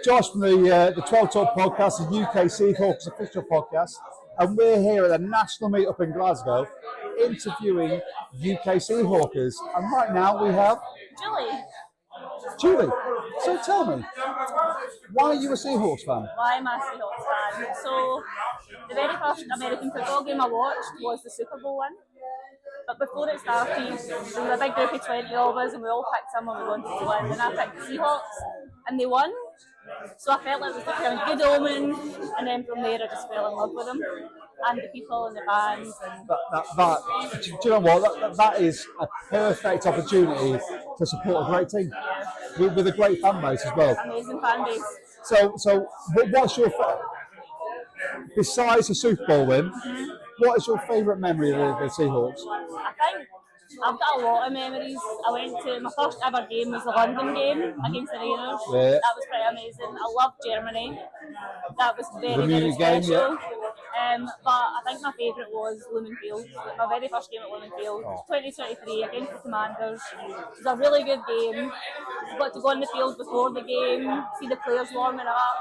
Josh from the 12 Talk podcast, the UK Seahawkers official podcast, and we're here at a national meetup in Glasgow interviewing UK Seahawkers. And right now we have Julie. So tell me, why are you a Seahawks fan? Why am I a Seahawks fan? So, the very first American football game I watched was the Super Bowl one. But before it started, there was a big group of 20 of us and we all picked someone we wanted to win. And I picked the Seahawks and they won. So I felt like it was like a good omen. And then from there I just fell in love with them. And the people and the bands. And do you know what? That is a perfect opportunity to support a great team. With a great fan base as well. Amazing fan base. So what's your, besides the Super Bowl win, what is your favourite memory of the Seahawks? I think I've got a lot of memories. I went to my first ever game was the London game against the Raiders. Yeah. That was pretty amazing. I loved Germany. That was very, very game, special. yeah. But I think my favourite was Lumen Field. My very first game at Lumen Field, 2023 against the Commanders. It was a really good game. I got to go on the field before the game, see the players warming up.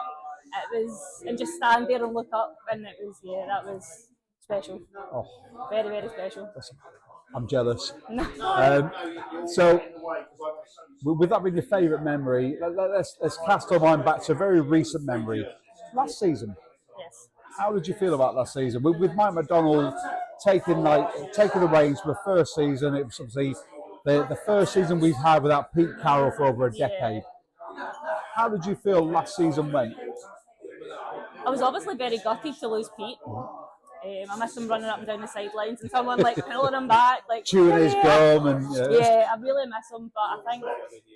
And just stand there and look up, and it was, that was special. Oh. Very, very special. I'm jealous. So, with that being your favourite memory, let's cast our mind back to a very recent memory. Last season. Yes. How did you feel about last season? With Mike McDonald taking the reins for the first season, it was obviously the first season we've had without Pete Carroll for over a decade. How did you feel last season went? I was obviously very gutted to lose Pete. I miss him running up and down the sidelines and someone like pulling him back, like chewing his gum and I really miss him. But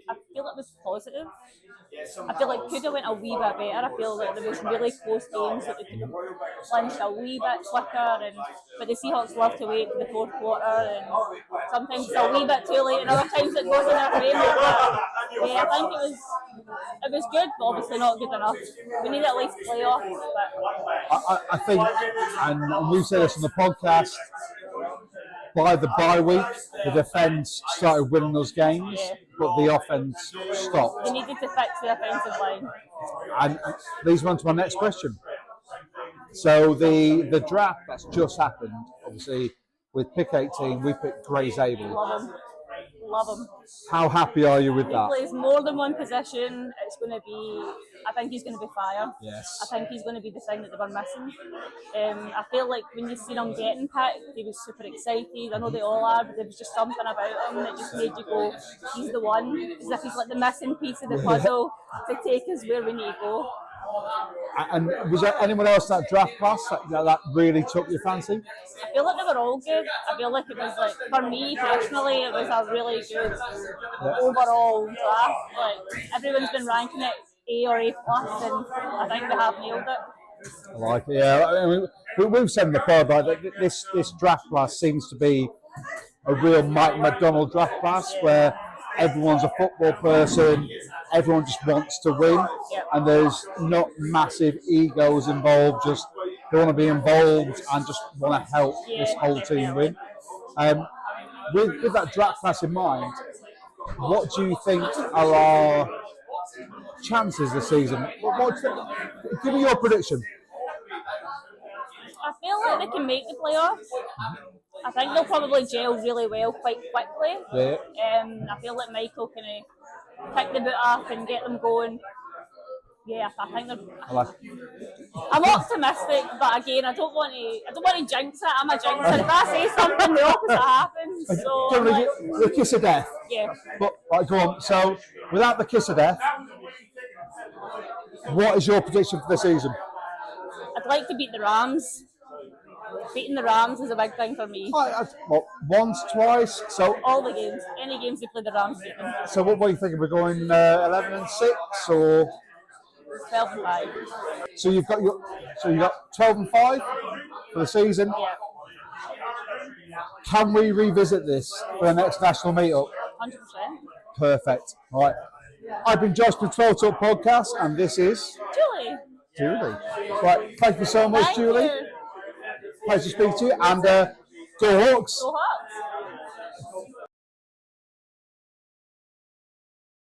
I feel it was positive. I feel like could have went a wee bit better. I feel like there was really close games that they could have clinched a wee bit quicker, but the Seahawks love to wait for the fourth quarter, and sometimes it's a wee bit too late, and other times it goes in their favour. But I think it was good, but obviously not good enough. We need at least playoffs. But I think, and we've said this on the podcast, by the bye week, the defence started winning those games, but the offence stopped. They needed to fix the offensive line. And leads me on to my next question. So the draft that's just happened, obviously, with pick 18, we picked Gray Zabel. Love him. How happy are you with that? He plays more than one position. I think he's going to be fire. Yes. I think he's going to be the thing that they were missing. I feel like when you see him getting picked, he was super excited. I know they all are, but there was just something about him that just made you go, he's the one. As if he's like the missing piece of the puzzle to take us where we need to go. And was there anyone else in that draft class that really took your fancy? I feel like they were all good. I feel like it was like, for me personally, it was a really good overall draft. Like everyone's been ranking it A or A+, and I think they have nailed it. I like it, yeah. I mean, we've said in the pod like this draft class seems to be a real Mike McDonald draft class where everyone's a football person, everyone just wants to win, and there's not massive egos involved, just they want to be involved and just want to help this whole team win. With that draft class in mind, what do you think are our chances this season? Give me your prediction. I feel like they can make the playoffs. I think they'll probably gel really well quite quickly. Yeah. I feel like Michael can pick the boot up and get them going. Yeah, I think they're. I'm optimistic, but again, I don't want to jinx it. I'm a jinxer. If I say something, the opposite happens. So the kiss of death. Yeah. But right, go on. So, without the kiss of death, what is your prediction for the season? I'd like to beat the Rams. Beating the Rams is a big thing for me. Once, twice? So all the games. Any games they play the Rams, beat them. So what are you thinking? We're going 11-6 or 12-5. So you've got 12-5 for the season. Yeah. Can we revisit this for the next national meetup? 100%. Perfect. All right. I've been Josh from 12 Talk Podcast, and this is Julie. Right. Thank you so much, Julie. Pleasure to speak to you, and go Hawks. Go Hawks.